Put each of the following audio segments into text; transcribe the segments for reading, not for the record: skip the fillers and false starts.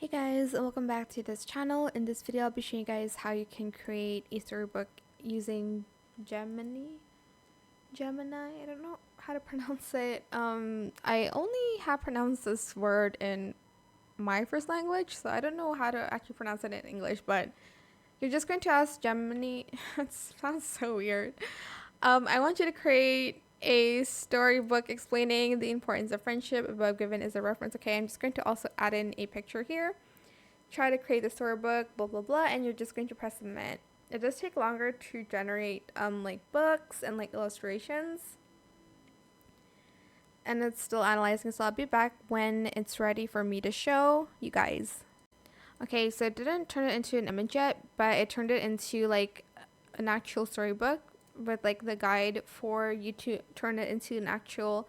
Hey guys, and welcome back to this channel. In this video, I'll be showing you guys how you can create a storybook using Gemini. I don't know how to pronounce it. I only have pronounced this word in my first language, so I don't know how to actually pronounce it in English, but you're just going to ask Gemini. It sounds so weird. I want you to create a storybook explaining the importance of friendship. Above given is a reference. Okay, I'm just going to also add in a picture here. Try to create the storybook, blah blah blah, and you're just going to press submit. It does take longer to generate like books and like illustrations, and it's still analyzing, so I'll be back when it's ready for me to show you guys. Okay, so it didn't turn it into an image yet, but it turned it into like an actual storybook with like the guide for you to turn it into an actual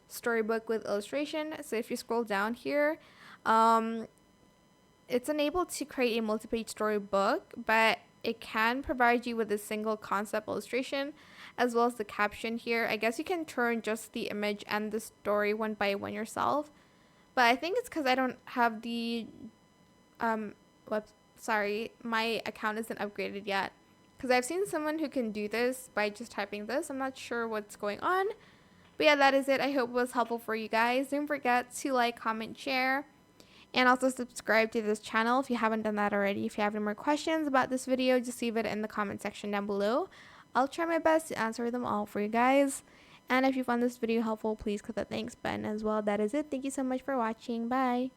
storybook with illustration. So if you scroll down here, it's unable to create a multi-page storybook, but it can provide you with a single concept illustration as well as the caption here. I guess you can turn just the image and the story one by one yourself, but I think it's because I don't have the my account isn't upgraded yet, because I've seen someone who can do this by just typing this. I'm not sure what's going on, but yeah, that is it. I hope it was helpful for you guys. Don't forget to like, comment, share, and also subscribe to this channel if you haven't done that already. If you have any more questions about this video, just leave it in the comment section down below. I'll try my best to answer them all for you guys. And if you found this video helpful, please click the thanks button as well. That is it. Thank you so much for watching. Bye.